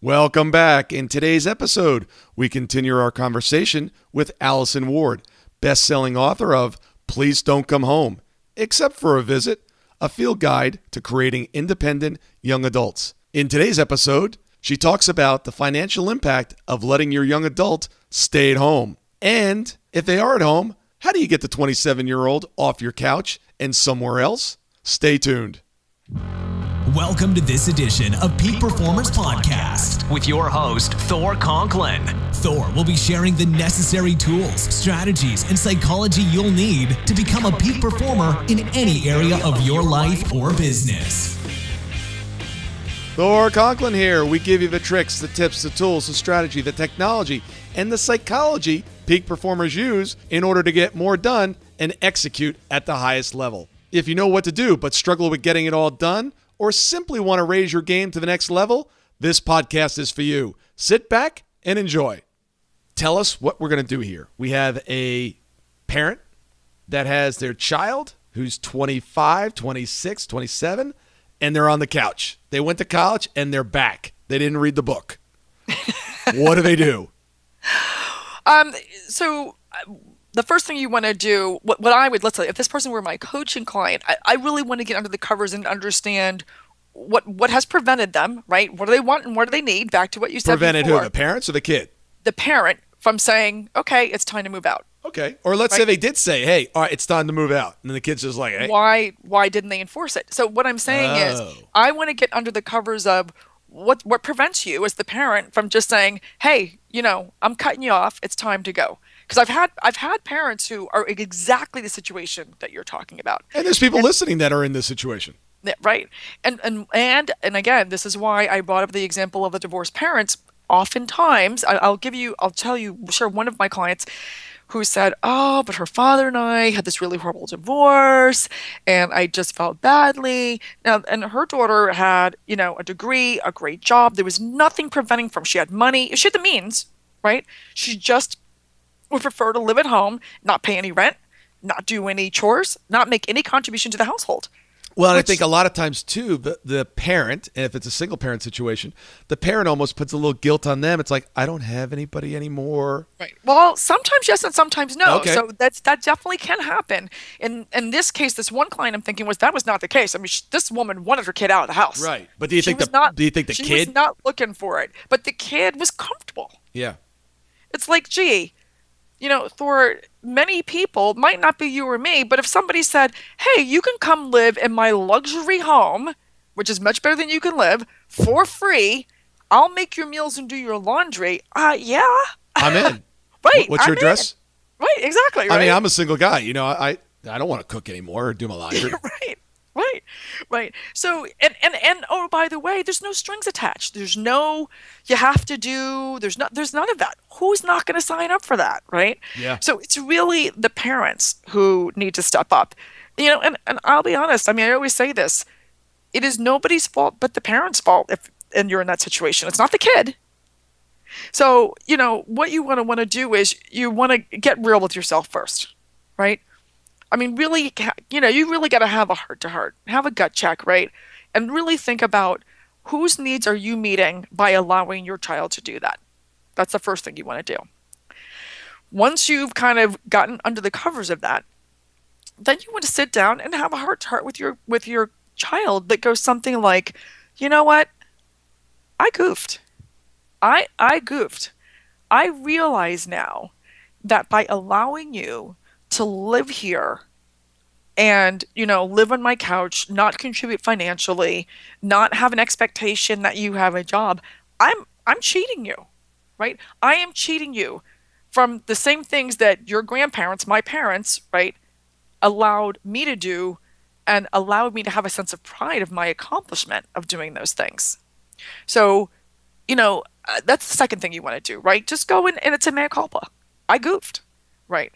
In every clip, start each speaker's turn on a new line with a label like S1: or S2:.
S1: Welcome back. In today's episode, we continue our conversation with Allyson Ward, best-selling author of Please Don't Come Home, Except for a Visit, a field guide to creating independent young adults. In today's episode, she talks about the financial impact of letting your young adult stay at home. And if they are at home, how do you get the 27-year-old off your couch and somewhere else? Stay tuned.
S2: Welcome to this edition of Peak Performers Podcast
S3: with your host, Thor Conklin.
S2: Thor will be sharing the necessary tools, strategies, and psychology you'll need to become a peak performer in any area of your life or business.
S1: Thor Conklin here. We give you the tricks, the tips, the tools, the strategy, the technology, and the psychology peak performers use in order to get more done and execute at the highest level. If you know what to do but struggle with getting it all done, or simply want to raise your game to the next level, this podcast is for you. Sit back and enjoy. Tell us what we're going to do here. We have a parent that has their child who's 25, 26, 27, and they're on the couch. They went to college and they're back. They didn't read the book. What do they do?
S4: So the first thing you want to do, let's say, if this person were my coaching client, I really want to get under the covers and understand what has prevented them, right? What do they want and what do they need? Back to what you said
S1: Prevented
S4: before.
S1: who? The parents or the kid?
S4: The parent from saying, okay, it's time to move out.
S1: Okay. Or let's say they did say, hey, all right, it's time to move out. And then the kid's just like, hey.
S4: Why didn't they enforce it? So what I'm saying is I want to get under the covers of what prevents you as the parent from just saying, hey, I'm cutting you off. It's time to go. Because I've had parents who are exactly the situation that you're talking about.
S1: And there's people listening that are in this situation.
S4: Yeah, right. And again, this is why I brought up the example of the divorced parents. Oftentimes, I'll tell you, one of my clients who said, oh, but her father and I had this really horrible divorce and I just felt badly. Now, and her daughter had, a degree, a great job. There was nothing preventing from, she had money, she had the means, right? She just would prefer to live at home, not pay any rent, not do any chores, not make any contribution to the household.
S1: Well, I think a lot of times, too, the parent, and if it's a single-parent situation, the parent almost puts a little guilt on them. It's like, I don't have anybody anymore.
S4: Right. Well, sometimes yes and sometimes no.
S1: Okay.
S4: So that definitely can happen. In this case, this one client I'm thinking that was not the case. I mean, this woman wanted her kid out of the house.
S1: Right. But do you think the kid?
S4: She was not looking for it. But the kid was comfortable.
S1: Yeah.
S4: It's like, gee, Thor, many people, might not be you or me, but if somebody said, hey, you can come live in my luxury home, which is much better than you can live, for free, I'll make your meals and do your laundry. Yeah.
S1: I'm in.
S4: Right.
S1: What's your address?
S4: Right, exactly. Right?
S1: I mean, I'm a single guy. I don't want to cook anymore or do my laundry.
S4: Right. So, and oh, by the way, there's no strings attached. There's no, you have to do, there's none of that. Who's not going to sign up for that, right?
S1: Yeah.
S4: So it's really the parents who need to step up, and I'll be honest. I mean, I always say this, it is nobody's fault but the parent's fault and you're in that situation. It's not the kid. So, what you want to do is you want to get real with yourself first, right? I mean, really, you really got to have a heart-to-heart, have a gut check, right? And really think about whose needs are you meeting by allowing your child to do that. That's the first thing you want to do. Once you've kind of gotten under the covers of that, then you want to sit down and have a heart-to-heart with your child that goes something like, you know what? I goofed. I goofed. I realize now that by allowing you to live here and, live on my couch, not contribute financially, not have an expectation that you have a job, I'm cheating you, right? I am cheating you from the same things that your grandparents, my parents, right, allowed me to do and allowed me to have a sense of pride of my accomplishment of doing those things. So, that's the second thing you want to do, right? Just go in and it's a mea culpa. I goofed, right?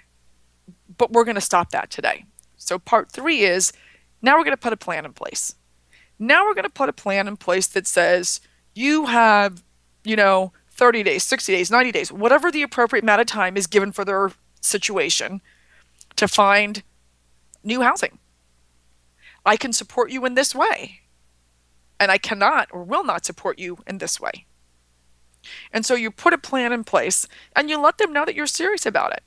S4: But we're going to stop that today. So part 3 is now we're going to put a plan in place. Now we're going to put a plan in place that says you have, 30 days, 60 days, 90 days, whatever the appropriate amount of time is given for their situation to find new housing. I can support you in this way, and I cannot or will not support you in this way. And so you put a plan in place and you let them know that you're serious about it.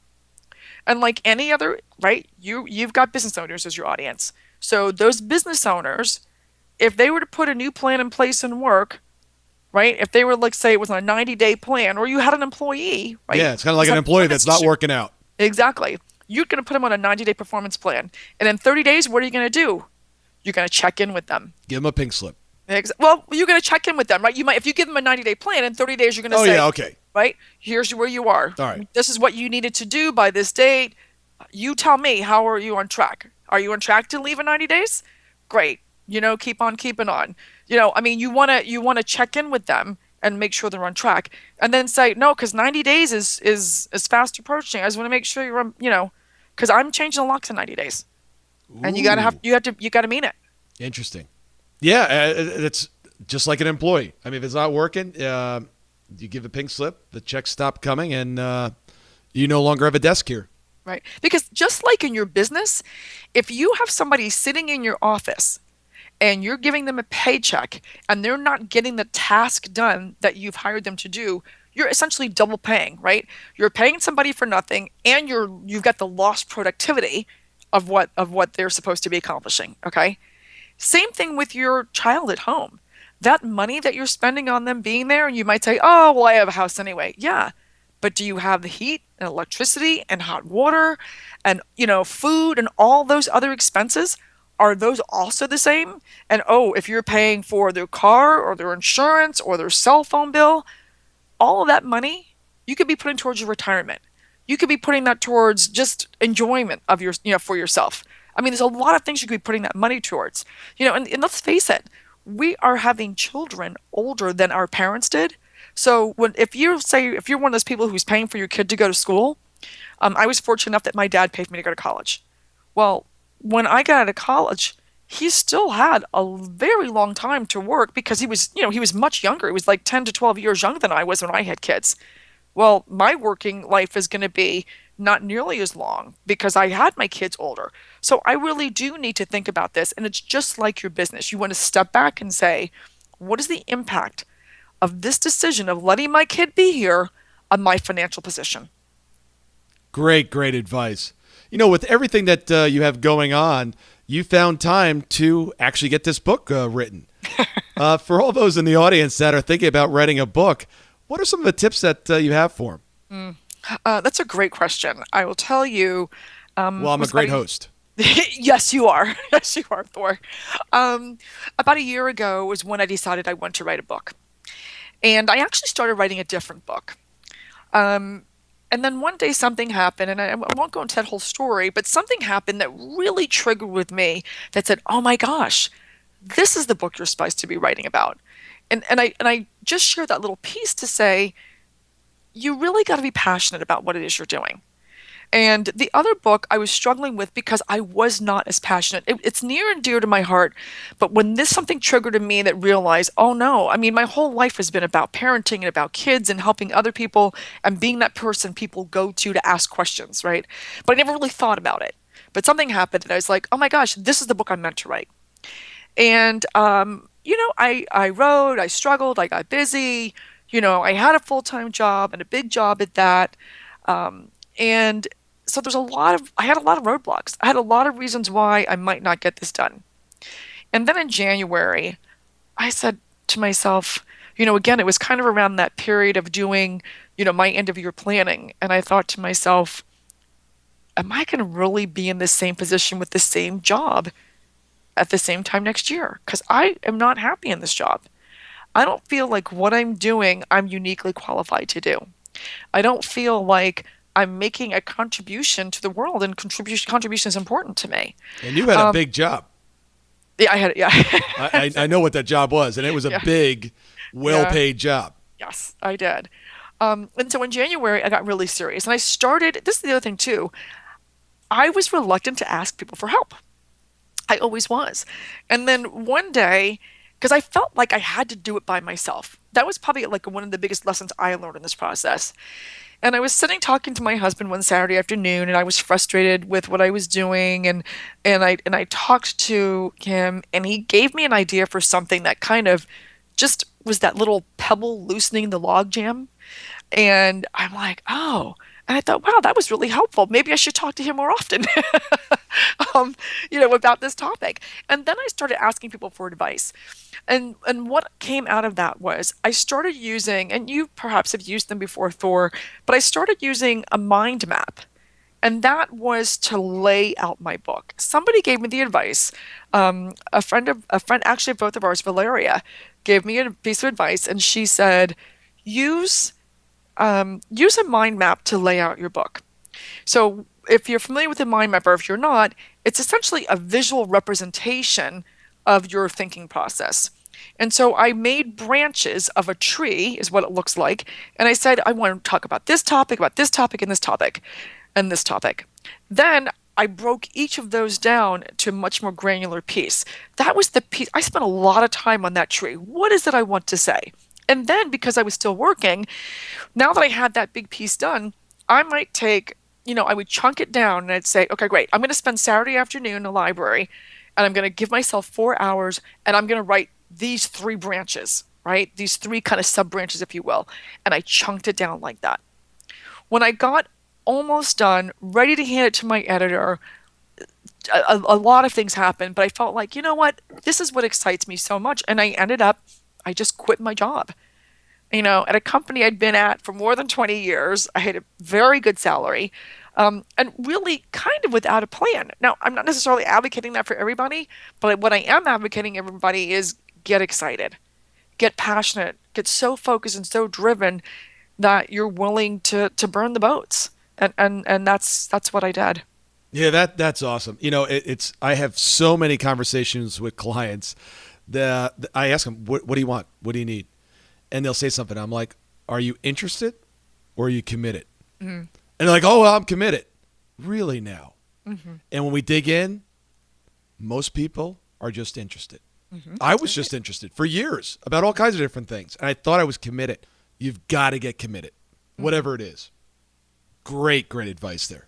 S4: And like any other, right? You've got business owners as your audience. So those business owners, if they were to put a new plan in place and work, right? If they were like, say it was a 90-day plan, or you had an employee, right?
S1: Yeah, it's kind of like an employee that's not working out.
S4: Exactly. You're going to put them on a 90-day performance plan. And in 30 days, what are you going to do? You're going to check in with them.
S1: Give them a pink slip.
S4: Well, you're going to check in with them, right? You might, if you give them a 90-day plan, in 30 days, you're going to say,
S1: yeah, okay.
S4: Right? Here's where you are.
S1: All right.
S4: This is what you needed to do by this date. You tell me, how are you on track? Are you on track to leave in 90 days? Great. Keep on keeping on. I mean, you want to check in with them and make sure they're on track, and then say no, because 90 days is fast approaching. I just want to make sure you're on, because I'm changing the locks in 90 days.
S1: Ooh.
S4: And you gotta mean it.
S1: Interesting. Yeah, it's just like an employee. I mean, if it's not working, you give a pink slip, the checks stop coming, and you no longer have a desk here.
S4: Right. Because just like in your business, if you have somebody sitting in your office and you're giving them a paycheck and they're not getting the task done that you've hired them to do, you're essentially double paying, right? You're paying somebody for nothing, and you've got the lost productivity of what they're supposed to be accomplishing. Okay. Same thing with your child at home. That money that you're spending on them being there, and you might say, oh, well, I have a house anyway. Yeah. But do you have the heat and electricity and hot water and, food and all those other expenses? Are those also the same? And if you're paying for their car or their insurance or their cell phone bill, all of that money you could be putting towards your retirement. You could be putting that towards just enjoyment of your, for yourself. I mean, there's a lot of things you could be putting that money towards. And let's face it, we are having children older than our parents did. So if you're one of those people who's paying for your kid to go to school, I was fortunate enough that my dad paid for me to go to college. Well, when I got out of college, he still had a very long time to work because he was much younger. He was like 10 to 12 years younger than I was when I had kids. Well, my working life is going to be not nearly as long because I had my kids older. So I really do need to think about this. And it's just like your business. You want to step back and say, what is the impact of this decision of letting my kid be here on my financial position?
S1: Great advice. With everything that you have going on, you found time to actually get this book written. For all those in the audience that are thinking about writing a book, what are some of the tips that you have for them?
S4: That's a great question. I will tell you.
S1: Well, I'm a great host.
S4: Yes, you are. Yes, you are, Thor. About a year ago was when I decided I wanted to write a book. And I actually started writing a different book. And then one day something happened, and I won't go into that whole story, but something happened that really triggered with me that said, oh my gosh, this is the book you're supposed to be writing about. And I just shared that little piece to say, you really got to be passionate about what it is you're doing. And the other book I was struggling with because I was not as passionate. It's near and dear to my heart. But when this something triggered in me that realized, oh no, I mean, my whole life has been about parenting and about kids and helping other people and being that person people go to ask questions, right? But I never really thought about it. But something happened and I was like, oh my gosh, this is the book I'm meant to write. And, I wrote, I struggled, I got busy, I had a full-time job and a big job at that. And so I had a lot of roadblocks. I had a lot of reasons why I might not get this done. And then in January, I said to myself, again, it was kind of around that period of doing, my end of year planning. And I thought to myself, am I going to really be in the same position with the same job at the same time next year? Because I am not happy in this job. I don't feel like what I'm doing, I'm uniquely qualified to do. I don't feel like I'm making a contribution to the world, and contribution is important to me.
S1: And you had a big job.
S4: Yeah, I had it. Yeah.
S1: I know what that job was, and it was a big, well-paid job.
S4: Yes, I did. And so in January, I got really serious. And I started, this is the other thing too, I was reluctant to ask people for help. I always was. And then one day, because I felt like I had to do it by myself. That was probably like one of the biggest lessons I learned in this process. And I was sitting talking to my husband one Saturday afternoon, and I was frustrated with what I was doing, and I talked to him, and he gave me an idea for something that kind of just was that little pebble loosening the log jam. And I'm like, oh. And I thought, wow, that was really helpful. Maybe I should talk to him more often, about this topic. And then I started asking people for advice. And what came out of that was I started using, and you perhaps have used them before, Thor, but I started using a mind map. And that was to lay out my book. Somebody gave me the advice. A friend, actually both of ours, Valeria, gave me a piece of advice, and she said, use a mind map to lay out your book. So if you're familiar with a mind map, or if you're not, it's essentially a visual representation of your thinking process. And so I made branches of a tree, is what it looks like. And I said, I want to talk about this topic, and this topic, and this topic. Then I broke each of those down to a much more granular piece. That was the piece. I spent a lot of time on that tree. What is it I want to say? And then, because I was still working, now that I had that big piece done, I might take, I would chunk it down and I'd say, okay, great. I'm going to spend Saturday afternoon in the library, and I'm going to give myself 4 hours, and I'm going to write these 3 branches, right? These 3 kind of sub branches, if you will. And I chunked it down like that. When I got almost done, ready to hand it to my editor, a lot of things happened, but I felt like, you know what? This is what excites me so much. And I just quit my job. At a company I'd been at for more than 20 years. I had a very good salary, and really kind of without a plan. Now, I'm not necessarily advocating that for everybody, but what I am advocating everybody is get excited, get passionate, get so focused and so driven that you're willing to burn the boats. And that's what I did.
S1: Yeah, that's awesome. I have so many conversations with clients that I ask them, what do you want? What do you need? And they'll say something. I'm like, are you interested or are you committed? Mm-hmm. And they're like, oh, well, I'm committed. Really now? Mm-hmm. And when we dig in, most people are just interested. Mm-hmm. I was just interested for years about all kinds of different things. And I thought I was committed. You've got to get committed, whatever it is. Great advice there.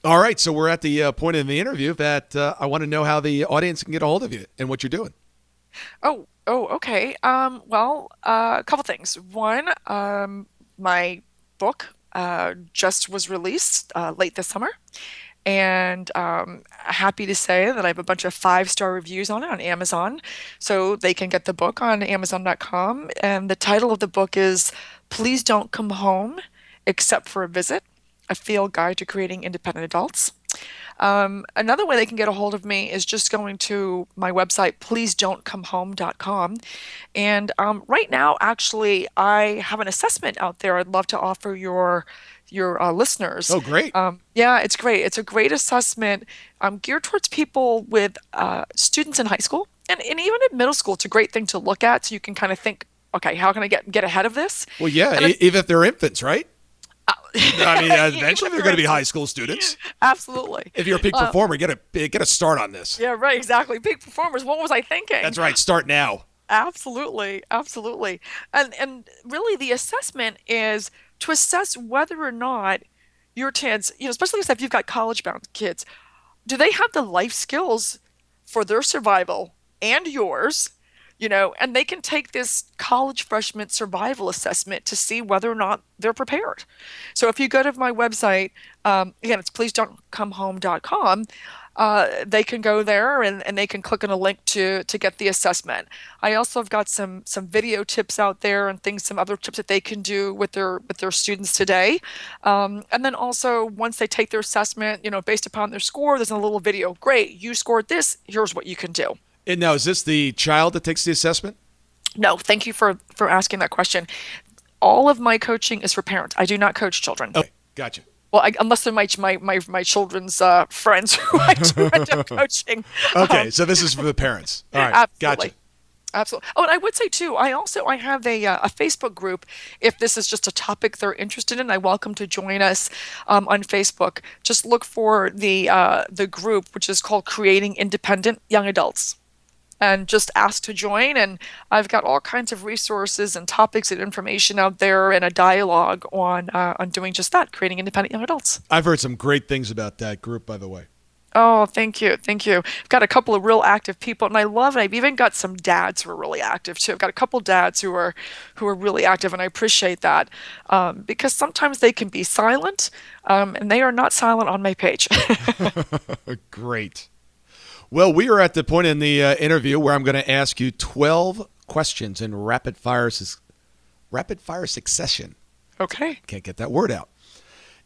S1: All right, so we're at the point in the interview that I want to know how the audience can get a hold of you and what you're doing.
S4: Oh, okay. Well, a couple things. One, my book just was released late this summer, and happy to say that I have a bunch of 5-star reviews on it on Amazon, so they can get the book on Amazon.com. And the title of the book is "Please Don't Come Home Except for a Visit: A Field Guide to Creating Independent Adults." Another way they can get a hold of me is just going to my website, pleasedon'tcomehome.com. And right now, actually, I have an assessment out there I'd love to offer your listeners.
S1: Oh, great.
S4: Yeah, it's great. It's a great assessment geared towards people with students in high school and even in middle school. It's a great thing to look at, so you can kind of think, okay, how can I get ahead of this?
S1: Well, yeah, even if they're infants, right? I mean, eventually they're going to be high school students.
S4: Absolutely.
S1: If you're a peak performer, get a start on this.
S4: Yeah, right, exactly. Peak performers, what was I thinking?
S1: That's right, start now.
S4: Absolutely. And really the assessment is to assess whether or not your kids, especially if you've got college-bound kids, do they have the life skills for their survival and yours? And they can take this college freshman survival assessment to see whether or not they're prepared. So if you go to my website, again, it's pleasedon'tcomehome.com, they can go there and they can click on a link to get the assessment. I also have got some video tips out there and some other tips that they can do with their students today. And then also once they take their assessment, based upon their score, there's a little video. Great, you scored this, here's what you can do.
S1: And now, is this the child that takes the assessment?
S4: No, thank you for asking that question. All of my coaching is for parents. I do not coach children.
S1: Okay, gotcha.
S4: Well, unless they're my children's friends who I do end up coaching.
S1: Okay, so this is for the parents. All right,
S4: absolutely.
S1: Gotcha.
S4: Absolutely. Oh, and I would say too, I have a Facebook group. If this is just a topic they're interested in, I welcome to join us on Facebook. Just look for the group, which is called Creating Independent Young Adults. And just ask to join, and I've got all kinds of resources and topics and information out there, and a dialogue on doing just that, creating independent young adults.
S1: I've heard some great things about that group, by the way.
S4: Oh, thank you. Thank you. I've got a couple of real active people and I love it. I've even got some dads who are really active too. I've got a couple dads who are really active and I appreciate that. Because sometimes they can be silent, and they are not silent on my page.
S1: Great. Well, we are at the point in the interview where I'm going to ask you 12 questions in rapid fire succession.
S4: Okay.
S1: Can't get that word out.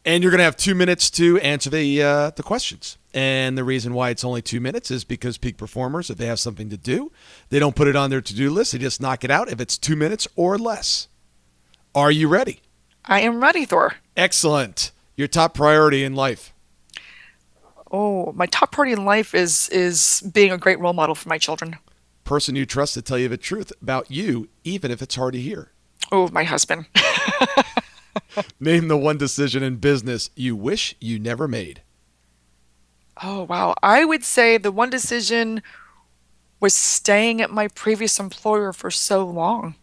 S1: And you're going to have 2 minutes to answer the questions. And the reason why it's only 2 minutes is because peak performers, if they have something to do, they don't put it on their to-do list. They just knock it out if it's 2 minutes or less. Are you ready?
S4: I am ready, Thor.
S1: Excellent. Your top priority in life?
S4: Oh, my top priority in life is being a great role model for my children.
S1: Person you trust to tell you the truth about you, even if it's hard to hear.
S4: Oh, my husband.
S1: Name the one decision in business you wish you never made.
S4: Oh, wow. I would say the one decision was staying at my previous employer for so long.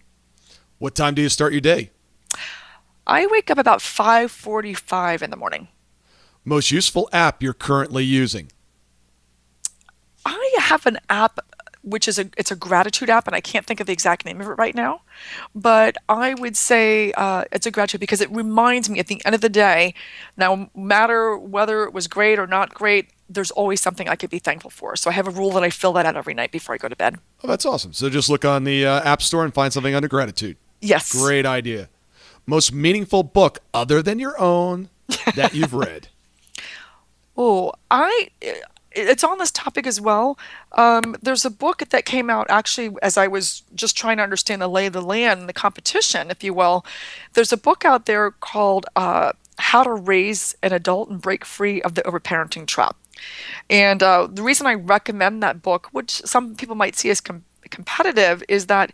S1: What time do you start your day?
S4: I wake up about 5:45 in the morning.
S1: Most useful app you're currently using?
S4: I have an app which is it's a gratitude app, and I can't think of the exact name of it right now. But I would say it's a gratitude because it reminds me at the end of the day, no matter whether it was great or not great, there's always something I could be thankful for. So I have a rule that I fill that out every night before I go to bed.
S1: Oh, that's awesome. So just look on the App Store and find something under gratitude.
S4: Yes.
S1: Great idea. Most meaningful book other than your own that you've read?
S4: Oh, it's on this topic as well. There's a book that came out actually as I was just trying to understand the lay of the land, the competition, if you will. There's a book out there called How to Raise an Adult and Break Free of the Overparenting Trap. And the reason I recommend that book, which some people might see as competitive, is that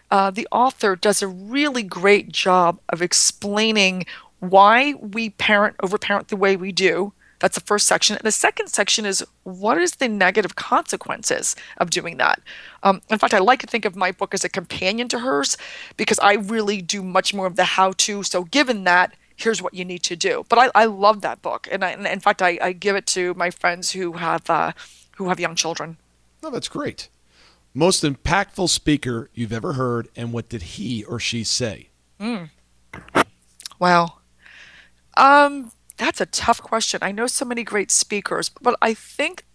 S4: the author does a really great job of explaining why we overparent the way we do. That's the first section. And the second section is what is the negative consequences of doing that? In fact, I like to think of my book as a companion to hers because I really do much more of the how-to. So given that, here's what you need to do. But I love that book. And in fact, I give it to my friends who have young children.
S1: Oh, that's great. Most impactful speaker you've ever heard, and what did he or she say?
S4: Wow. That's a tough question. I know so many great speakers, but I think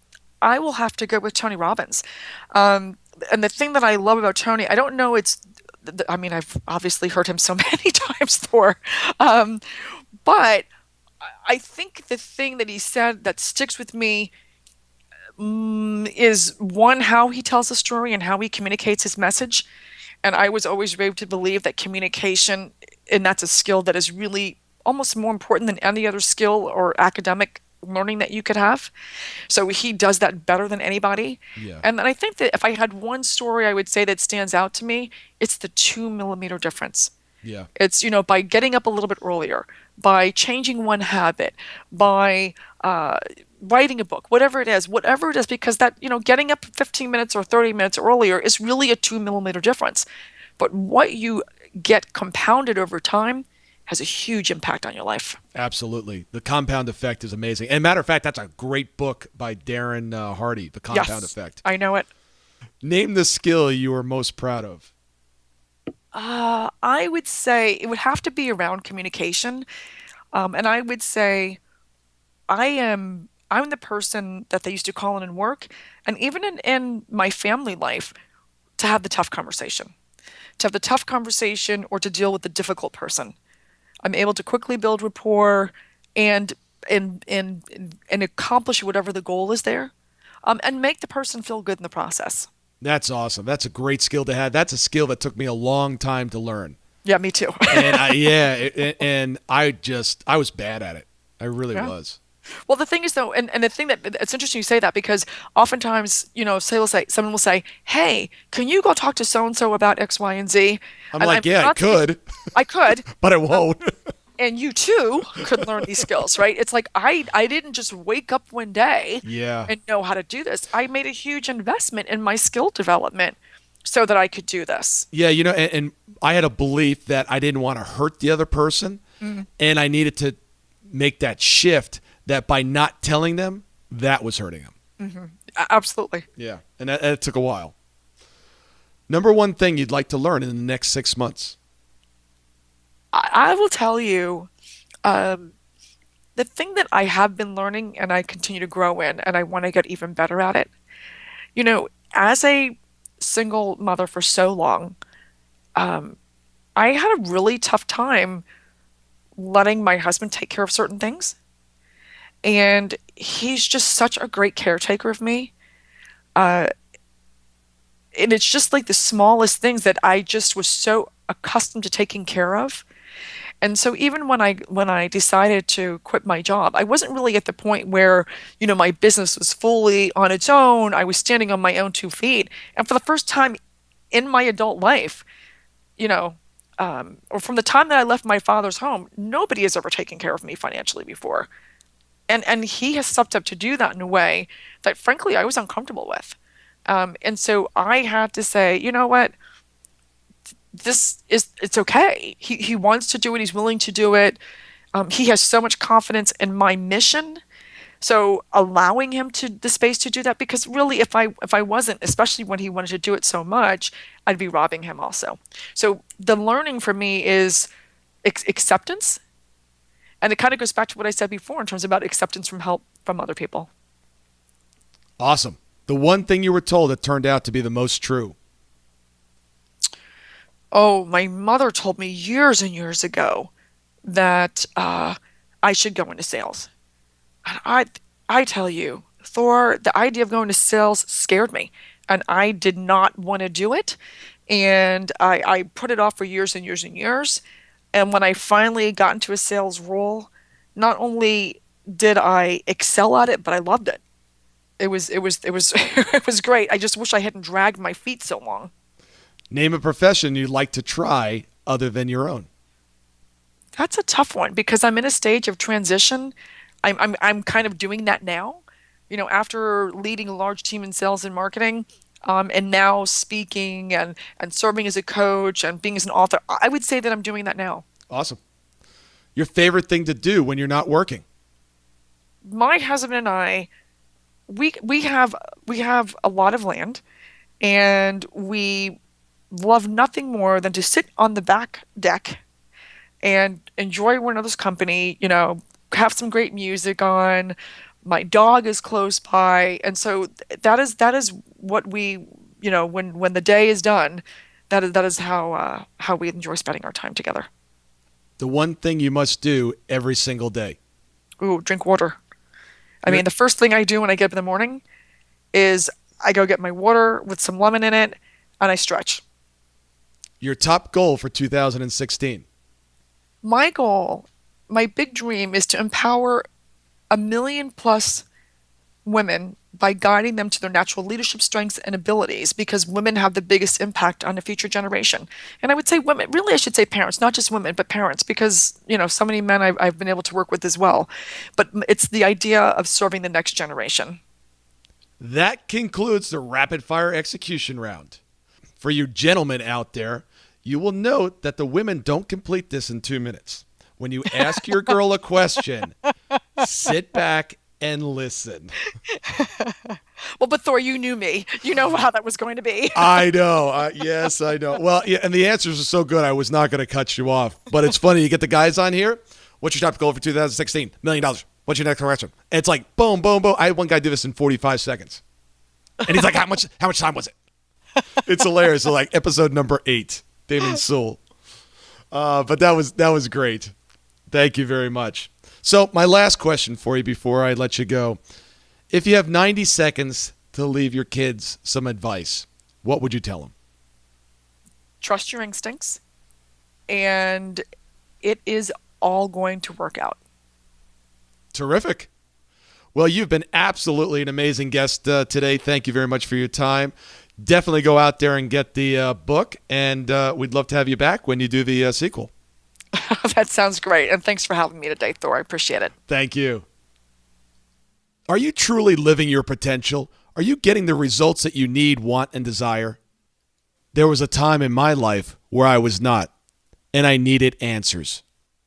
S4: I will have to go with Tony Robbins. And the thing that I love about Tony, I don't know, I've obviously heard him so many times, Thor. But I think the thing that he said that sticks with me is one, how he tells the story and how he communicates his message. And I was always raised to believe that communication, and that's a skill that is really almost more important than any other skill or academic learning that you could have. So he does that better than anybody.
S1: Yeah.
S4: And then I think that if I had one story I would say that stands out to me, it's the 2 millimeter difference.
S1: Yeah.
S4: It's, by getting up a little bit earlier, by changing one habit, by writing a book, whatever it is, because that, getting up 15 minutes or 30 minutes earlier is really a 2 millimeter difference. But what you get compounded over time has a huge impact on your life.
S1: Absolutely. The compound effect is amazing. And matter of fact, that's a great book by Darren Hardy, The Compound Effect.
S4: I know it.
S1: Name the skill you are most proud of.
S4: I would say it would have to be around communication. And I would say I'm the person that they used to call in work, and even in my family life, to have the tough conversation. To have the tough conversation or to deal with the difficult person. I'm able to quickly build rapport and accomplish whatever the goal is there, and make the person feel good in the process.
S1: That's awesome. That's a great skill to have. That's a skill that took me a long time to learn.
S4: Yeah, me too.
S1: And I was bad at it. I really was.
S4: Well, the thing is, though, and the thing that it's interesting you say that because oftentimes, someone will say, "Hey, can you go talk to so and so about X, Y, and Z?"
S1: I'm like, "Yeah, I could."
S4: I could,
S1: but I won't.
S4: And you too could learn these skills, right? It's like I didn't just wake up one day and know how to do this. I made a huge investment in my skill development so that I could do this.
S1: Yeah, and I had a belief that I didn't want to hurt the other person, and I needed to make that shift that by not telling them, that was hurting him.
S4: Absolutely.
S1: Yeah, and that took a while. Number one thing you'd like to learn in the next 6 months?
S4: I will tell you, the thing that I have been learning and I continue to grow in, and I want to get even better at it. As a single mother for so long, I had a really tough time letting my husband take care of certain things. And he's just such a great caretaker of me. And it's just like the smallest things that I just was so accustomed to taking care of. And so even when I decided to quit my job, I wasn't really at the point where, my business was fully on its own. I was standing on my own 2 feet. And for the first time in my adult life, or from the time that I left my father's home, nobody has ever taken care of me financially before. And he has stepped up to do that in a way that, frankly, I was uncomfortable with. And so I had to say, you know what? It's okay. He wants to do it. He's willing to do it. He has so much confidence in my mission. So allowing him the space to do that, because really, if I wasn't, especially when he wanted to do it so much, I'd be robbing him also. So the learning for me is acceptance. And it kind of goes back to what I said before in terms about acceptance from help from other people.
S1: Awesome. The one thing you were told that turned out to be the most true.
S4: Oh, my mother told me years and years ago that I should go into sales. And I tell you, Thor, the idea of going to sales scared me. And I did not want to do it. And I put it off for years and years and years. And when I finally got into a sales role, not only did I excel at it, but I loved it. It was it was great. I just wish I hadn't dragged my feet so long.
S1: Name a profession you'd like to try other than your own.
S4: That's a tough one because I'm in a stage of transition. I'm kind of doing that now. After leading a large team in sales and marketing, and now speaking and serving as a coach and being as an author, I would say that I'm doing that now.
S1: Awesome. Your favorite thing to do when you're not working?
S4: My husband and I, we have a lot of land, and we love nothing more than to sit on the back deck and enjoy one another's company. Have some great music on. My dog is close by, and so that is what we, when the day is done, that is how we enjoy spending our time together.
S1: The one thing you must do every single day.
S4: Ooh, drink water. I mean, the first thing I do when I get up in the morning is I go get my water with some lemon in it, and I stretch.
S1: Your top goal for 2016.
S4: My goal, my big dream, is to empower 1 million+ women by guiding them to their natural leadership strengths and abilities, because women have the biggest impact on the future generation. And I would say women, really I should say parents, not just women, but parents, because, so many men I've been able to work with as well. But it's the idea of serving the next generation.
S1: That concludes the rapid fire execution round. For you gentlemen out there, you will note that the women don't complete this in 2 minutes. When you ask your girl a question, sit back and listen.
S4: Well, but Thor, you knew me. You know how that was going to be.
S1: I know. Yes, I know. Well, yeah, and the answers are so good, I was not going to cut you off. But it's funny, you get the guys on here. What's your top goal for 2016? $1 million. What's your next question? And it's like, boom, boom, boom. I had one guy do this in 45 seconds. And he's like, how much time was it? It's hilarious. So like episode number 8, Damon Sewell. But that was great. Thank you very much. So my last question for you before I let you go. If you have 90 seconds to leave your kids some advice, what would you tell them?
S4: Trust your instincts, and it is all going to work out.
S1: Terrific. Well, you've been absolutely an amazing guest today. Thank you very much for your time. Definitely go out there and get the book, and we'd love to have you back when you do the sequel.
S4: That sounds great. And thanks for having me today, Thor. I appreciate it.
S1: Thank you. Are you truly living your potential? Are you getting the results that you need, want, and desire? There was a time in my life where I was not, and I needed answers.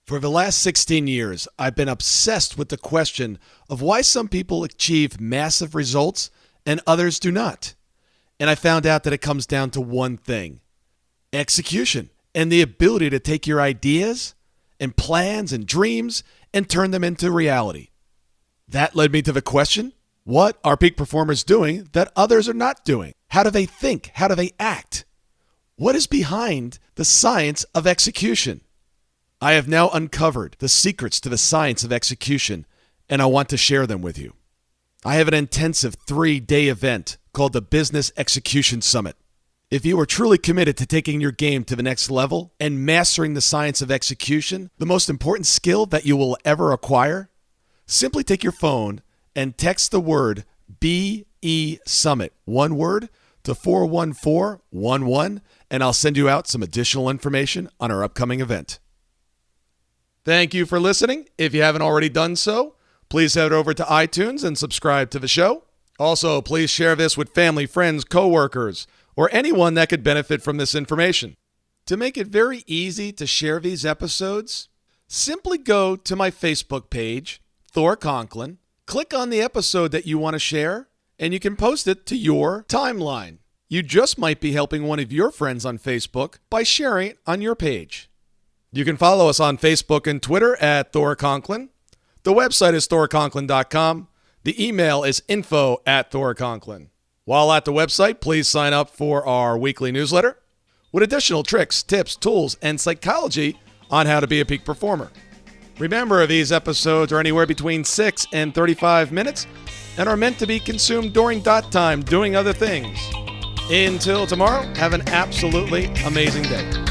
S1: For the last 16 years, I've been obsessed with the question of why some people achieve massive results and others do not. And I found out that it comes down to one thing: execution, and the ability to take your ideas and plans and dreams and turn them into reality. That led me to the question: what are peak performers doing that others are not doing? How do they think? How do they act? What is behind the science of execution? I have now uncovered the secrets to the science of execution, and I want to share them with you. I have an intensive 3-day event called the Business Execution Summit. If you are truly committed to taking your game to the next level and mastering the science of execution, the most important skill that you will ever acquire, simply take your phone and text the word BE Summit, one word, to 41411, and I'll send you out some additional information on our upcoming event. Thank you for listening. If you haven't already done so, please head over to iTunes and subscribe to the show. Also, please share this with family, friends, coworkers, or anyone that could benefit from this information. To make it very easy to share these episodes, simply go to my Facebook page, Thor Conklin, click on the episode that you want to share, and you can post it to your timeline. You just might be helping one of your friends on Facebook by sharing it on your page. You can follow us on Facebook and Twitter at Thor Conklin. The website is thorconklin.com. The email is info@thorconklin. While at the website, please sign up for our weekly newsletter with additional tricks, tips, tools, and psychology on how to be a peak performer. Remember, these episodes are anywhere between 6 and 35 minutes and are meant to be consumed during dot time doing other things. Until tomorrow, have an absolutely amazing day.